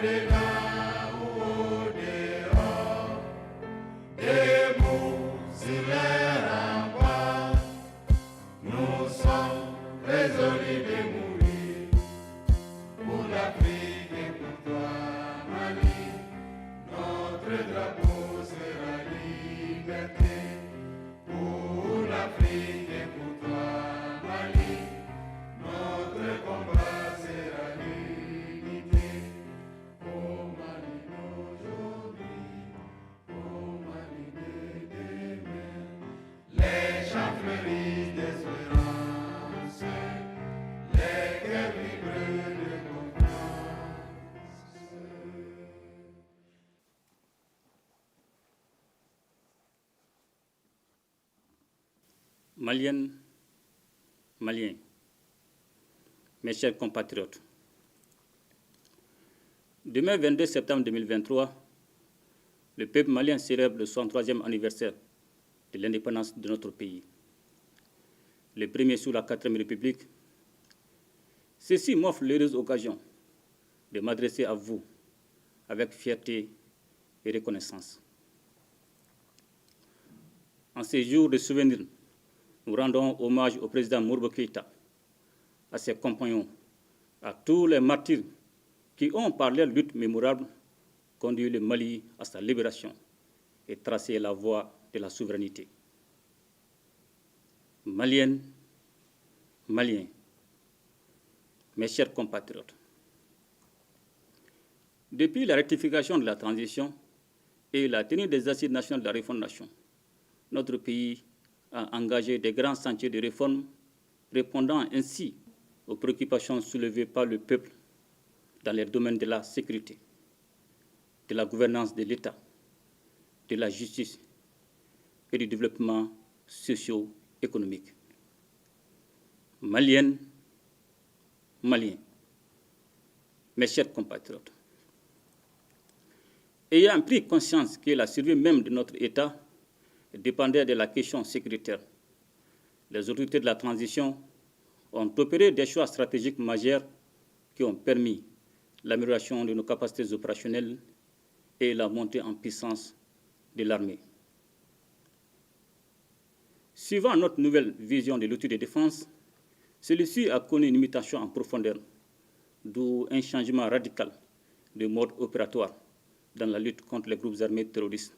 au-delà ou au-dehors, debout sur les remparts, nous sommes résolus de mourir pour l'Afrique et pour toi, Mali. Notre drapeau sera liberté pour l'Afrique et pour toi, Mali. Notre combat sera l'unité. Au Mali d'aujourd'hui, au Mali de demain, les chants fleurissent d'espérance, les cœurs vibrent de confiance. Maliennes, Maliens, mes chers compatriotes, demain 22 septembre 2023, le peuple malien célèbre le 63e anniversaire de l'indépendance de notre pays. Le premier sous la 4e République. Ceci m'offre l'heureuse occasion de m'adresser à vous avec fierté et reconnaissance. En ces jours de souvenir, nous rendons hommage au président Modibo Keïta, à ses compagnons, à tous les martyrs qui ont, par leur lutte mémorable, conduit le Mali à sa libération et tracé la voie de la souveraineté. Maliennes, Maliens, mes chers compatriotes, depuis la rectification de la transition et la tenue des assises nationales de la refondation, notre pays a engagé des grands sentiers de réforme, répondant ainsi aux préoccupations soulevées par le peuple dans les domaines de la sécurité, de la gouvernance de l'État, de la justice et du développement socio-économique. Maliennes, Maliens, mes chers compatriotes, ayant pris conscience que la survie même de notre État dépendait de la question sécuritaire, les autorités de la transition ont opéré des choix stratégiques majeurs qui ont permis l'amélioration de nos capacités opérationnelles et la montée en puissance de l'armée. Suivant notre nouvelle vision de l'outil de défense, celui-ci a connu une mutation en profondeur, d'où un changement radical de mode opératoire dans la lutte contre les groupes armés terroristes,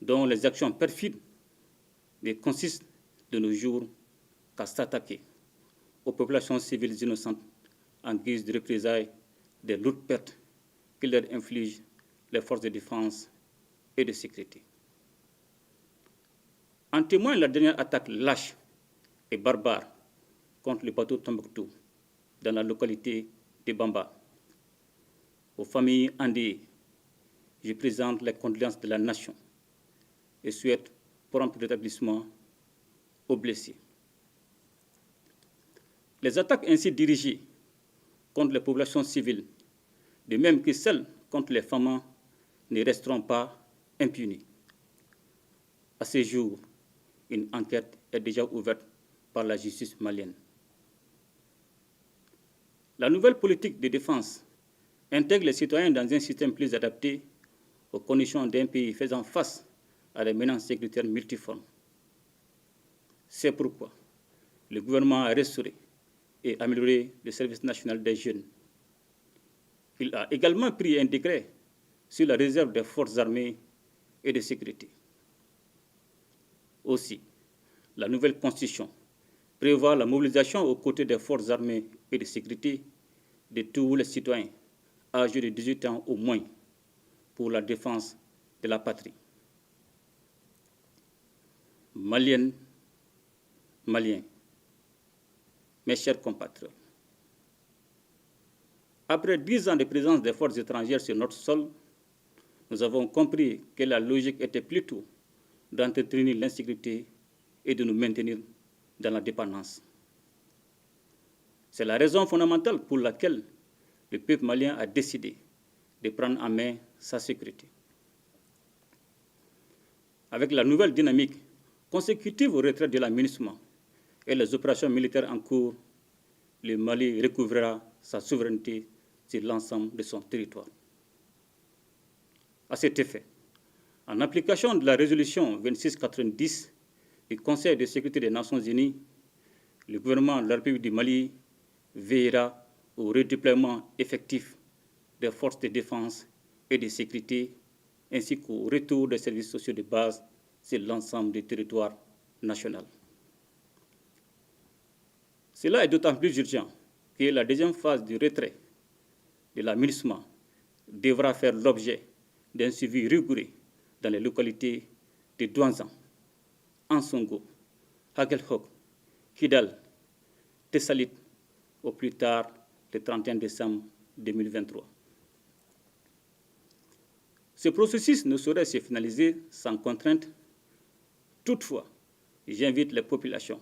dont les actions perfides ne consistent de nos jours qu'à s'attaquer aux populations civiles innocentes en guise de représailles des lourdes pertes que leur infligent les forces de défense et de sécurité. En témoigne la dernière attaque lâche et barbare contre le bateau Tombouctou dans la localité de Bamba. Aux familles endeuillées, je présente les condoléances de la nation et souhaite prompt rétablissement aux blessés. Les attaques ainsi dirigées contre les populations civiles, de même que celles contre les femmes, ne resteront pas impunies. À ce jour, une enquête est déjà ouverte par la justice malienne. La nouvelle politique de défense intègre les citoyens dans un système plus adapté aux conditions d'un pays faisant face à des menaces sécuritaires multiformes. C'est pourquoi le gouvernement a restauré et amélioré le service national des jeunes. Il a également pris un décret sur la réserve des forces armées et de sécurité. Aussi, la nouvelle constitution prévoit la mobilisation aux côtés des forces armées et de sécurité de tous les citoyens âgés de 18 ans au moins pour la défense de la patrie. Maliennes, Maliens, mes chers compatriotes, après 10 ans de présence des forces étrangères sur notre sol, nous avons compris que la logique était plutôt d'entretenir l'insécurité et de nous maintenir dans la dépendance. C'est la raison fondamentale pour laquelle le peuple malien a décidé de prendre en main sa sécurité. Avec la nouvelle dynamique consécutive au retrait de la MINUSMA et les opérations militaires en cours, le Mali recouvrera sa souveraineté sur l'ensemble de son territoire. À cet effet, en application de la résolution 2690 du Conseil de sécurité des Nations Unies, le gouvernement de la République du Mali veillera au redéploiement effectif des forces de défense et de sécurité, ainsi qu'au retour des services sociaux de base sur l'ensemble du territoire national. Cela est d'autant plus urgent que la deuxième phase du retrait de la MINUSMA devra faire l'objet d'un suivi rigoureux dans les localités de Douanzan, Ansongo, Hagelhok, Kidal, Tessalit, au plus tard le 31 décembre 2023. Ce processus ne saurait se finaliser sans contrainte. Toutefois, j'invite les populations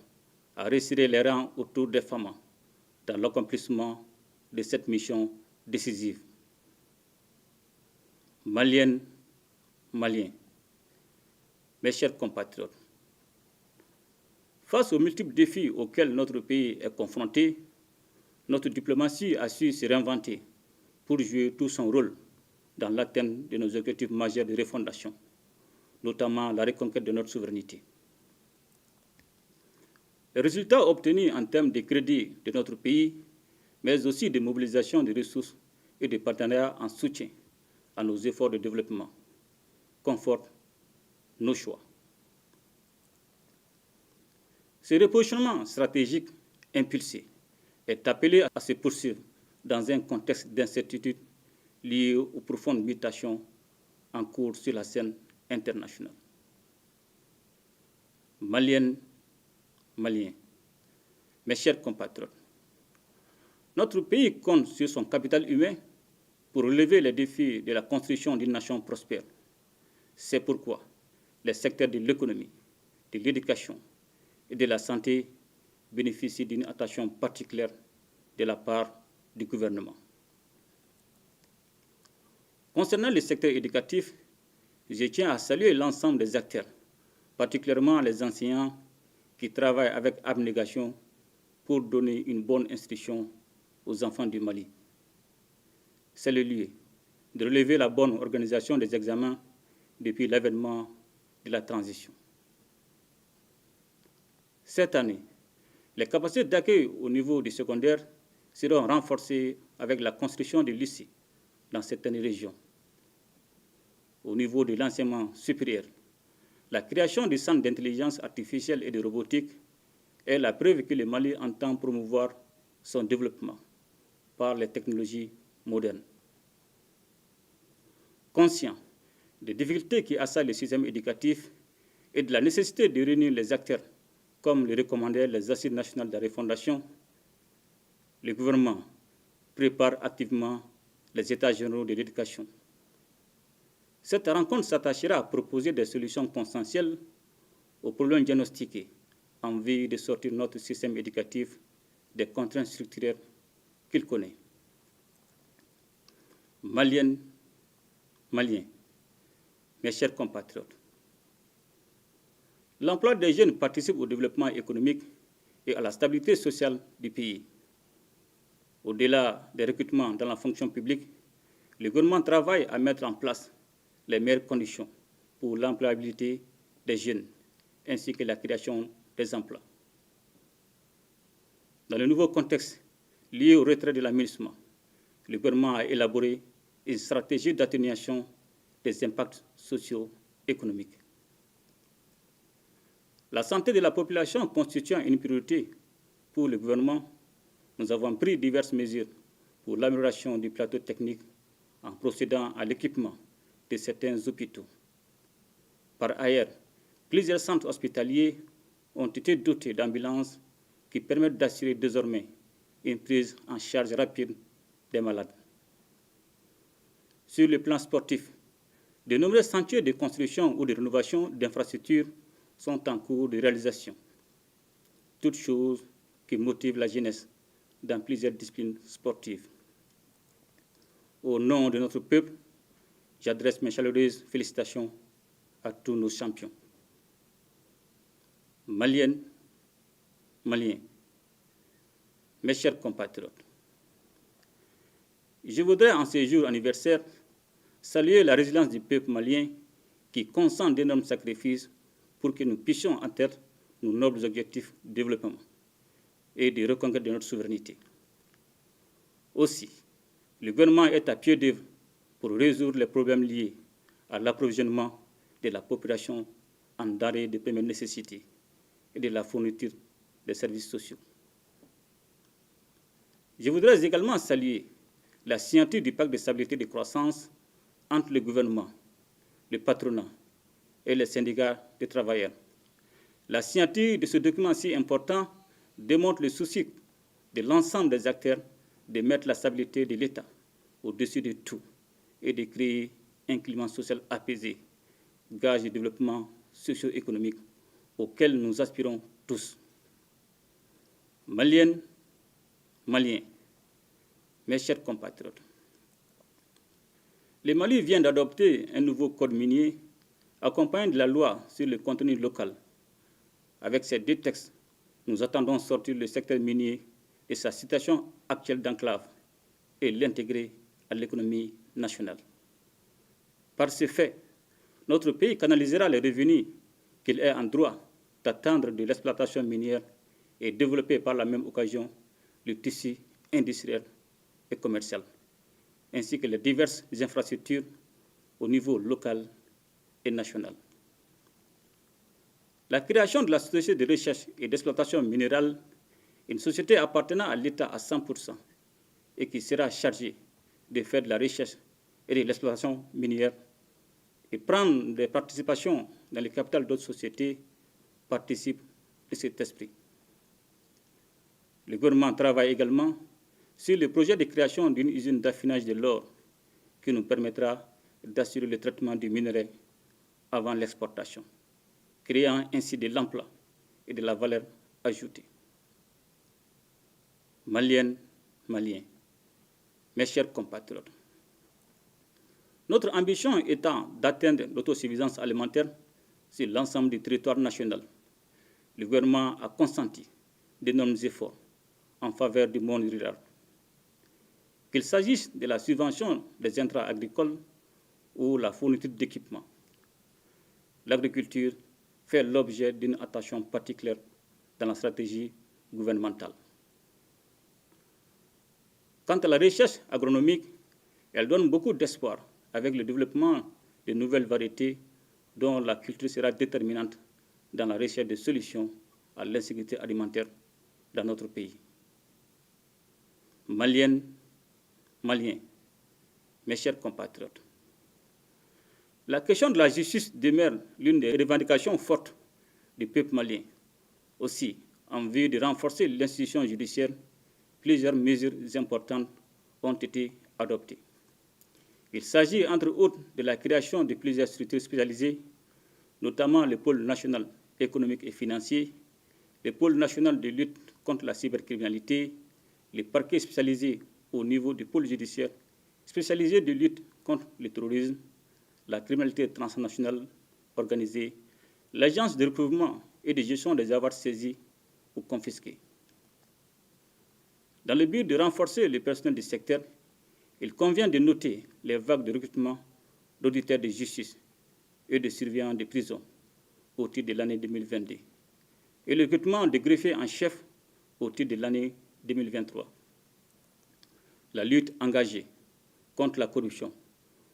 à resserrer les rangs autour des femmes dans l'accomplissement de cette mission décisive. Maliennes, Maliens, mes chers compatriotes, face aux multiples défis auxquels notre pays est confronté, notre diplomatie a su se réinventer pour jouer tout son rôle dans l'atteinte de nos objectifs majeurs de refondation, notamment la reconquête de notre souveraineté. Les résultats obtenus en termes de crédit de notre pays, mais aussi de mobilisation de ressources et de partenariats en soutien à nos efforts de développement, confortent nos choix. Ce repositionnement stratégique impulsé est appelé à se poursuivre dans un contexte d'incertitude lié aux profondes mutations en cours sur la scène internationale. Maliennes, Maliens, mes chers compatriotes, notre pays compte sur son capital humain pour relever les défis de la construction d'une nation prospère. C'est pourquoi les secteurs de l'économie, de l'éducation et de la santé bénéficient d'une attention particulière de la part du gouvernement. Concernant le secteur éducatif, je tiens à saluer l'ensemble des acteurs, particulièrement les enseignants qui travaillent avec abnégation pour donner une bonne instruction aux enfants du Mali. C'est le lieu de relever la bonne organisation des examens depuis l'avènement de la transition. Cette année, les capacités d'accueil au niveau du secondaire seront renforcées avec la construction de lycées dans certaines régions. Au niveau de l'enseignement supérieur, la création du centre d'intelligence artificielle et de robotique est la preuve que le Mali entend promouvoir son développement par les technologies modernes. Conscient des difficultés qui assaillent le système éducatif et de la nécessité de réunir les acteurs, comme le recommandaient les assises nationales de la refondation, le gouvernement prépare activement les états généraux de l'éducation. Cette rencontre s'attachera à proposer des solutions consensuelles aux problèmes diagnostiqués en vue de sortir notre système éducatif des contraintes structurelles qu'il connaît. Maliennes, Maliens, mes chers compatriotes, l'emploi des jeunes participe au développement économique et à la stabilité sociale du pays. Au-delà des recrutements dans la fonction publique, le gouvernement travaille à mettre en place les meilleures conditions pour l'employabilité des jeunes ainsi que la création des emplois. Dans le nouveau contexte lié au retrait de la MINUSMA, le gouvernement a élaboré une stratégie d'atténuation des impacts socio-économiques. La santé de la population constituant une priorité pour le gouvernement, nous avons pris diverses mesures pour l'amélioration du plateau technique en procédant à l'équipement de certains hôpitaux. Par ailleurs, plusieurs centres hospitaliers ont été dotés d'ambulances qui permettent d'assurer désormais une prise en charge rapide des malades. Sur le plan sportif, de nombreux chantiers de construction ou de rénovation d'infrastructures sont en cours de réalisation. Toutes choses qui motivent la jeunesse dans plusieurs disciplines sportives. Au nom de notre peuple, j'adresse mes chaleureuses félicitations à tous nos champions. Maliennes, Maliens, mes chers compatriotes, Je voudrais, en ce jour anniversaire, saluer la résilience du peuple malien qui consent d'énormes sacrifices pour que nous puissions atteindre nos nobles objectifs de développement et de reconquête de notre souveraineté. Aussi, le gouvernement est à pied d'œuvre pour résoudre les problèmes liés à l'approvisionnement de la population en denrées de première nécessité et de la fourniture des services sociaux. Je voudrais également saluer la signature du pacte de stabilité et de croissance entre le gouvernement, le patronat et les syndicats de travailleurs. La signature de ce document si important démontre le souci de l'ensemble des acteurs de mettre la stabilité de l'État au-dessus de tout et de créer un climat social apaisé, gage de développement socio-économique auquel nous aspirons tous. Maliennes, Maliens, mes chers compatriotes, le Mali vient d'adopter un nouveau code minier accompagné de la loi sur le contenu local. Avec ces deux textes, nous attendons sortir le secteur minier de sa situation actuelle d'enclave et l'intégrer à l'économie nationale. Par ce fait, notre pays canalisera les revenus qu'il est en droit d'attendre de l'exploitation minière et développer par la même occasion le tissu industriel et commercial, ainsi que les diverses infrastructures au niveau local et national. La création de la société de recherche et d'exploitation minérale, une société appartenant à l'État à 100% et qui sera chargée de faire de la recherche et de l'exploitation minière et prendre des participations dans le capital d'autres sociétés, participe de cet esprit. Le gouvernement travaille également sur le projet de création d'une usine d'affinage de l'or qui nous permettra d'assurer le traitement du minerai avant l'exportation, créant ainsi de l'emploi et de la valeur ajoutée. Maliennes, Maliens, mes chers compatriotes, notre ambition étant d'atteindre l'autosuffisance alimentaire sur l'ensemble du territoire national, le gouvernement a consenti d'énormes efforts en faveur du monde rural. Qu'il s'agisse de la subvention des intrants agricoles ou la fourniture d'équipements, l'agriculture fait l'objet d'une attention particulière dans la stratégie gouvernementale. Quant à la recherche agronomique, elle donne beaucoup d'espoir avec le développement de nouvelles variétés dont la culture sera déterminante dans la recherche de solutions à l'insécurité alimentaire dans notre pays. Maliennes, Maliens, mes chers compatriotes, la question de la justice demeure l'une des revendications fortes du peuple malien. Aussi, en vue de renforcer l'institution judiciaire, plusieurs mesures importantes ont été adoptées. Il s'agit entre autres de la création de plusieurs structures spécialisées, notamment le pôle national économique et financier, le pôle national de lutte contre la cybercriminalité, les parquets spécialisés au niveau du pôle judiciaire, spécialisés de lutte contre le terrorisme, la criminalité transnationale organisée, l'agence de recouvrement et de gestion des avoirs saisis ou confisqués. Dans le but de renforcer le personnel du secteur, il convient de noter les vagues de recrutement d'auditeurs de justice et de surveillants de prison au titre de l'année 2022 et le recrutement de greffiers en chef au titre de l'année 2023. La lutte engagée contre la corruption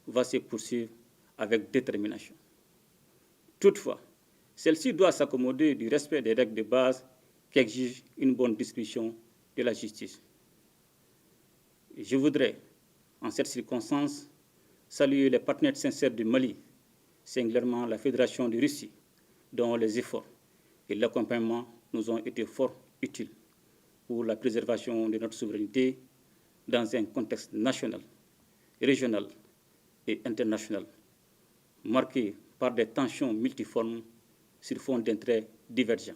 va se poursuivre avec détermination. Toutefois, celle-ci doit s'accommoder du respect des règles de base qu'exige une bonne distribution de la justice. Je voudrais, en cette circonstance, saluer les partenaires sincères du Mali, singulièrement la Fédération de Russie, dont les efforts et l'accompagnement nous ont été fort utiles pour la préservation de notre souveraineté dans un contexte national, régional et international, marqué par des tensions multiformes sur fond d'intérêts divergents.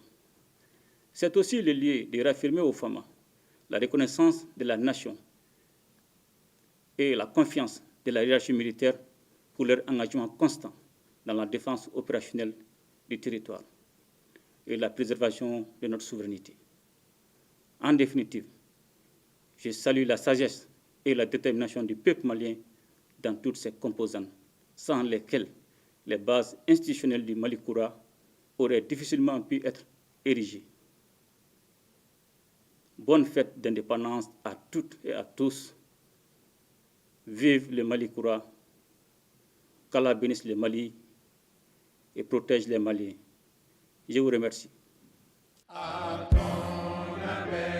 C'est aussi le lieu de réaffirmer aux femmes la reconnaissance de la nation et la confiance de la hiérarchie militaire pour leur engagement constant dans la défense opérationnelle du territoire et la préservation de notre souveraineté. En définitive, je salue la sagesse et la détermination du peuple malien dans toutes ses composantes, sans lesquelles les bases institutionnelles du Mali Koura auraient difficilement pu être érigées. Bonne fête d'indépendance à toutes et à tous. Vive le Mali Koura. Qu'Allah bénisse le Mali et protège les Maliens. Je vous remercie. À ton appel.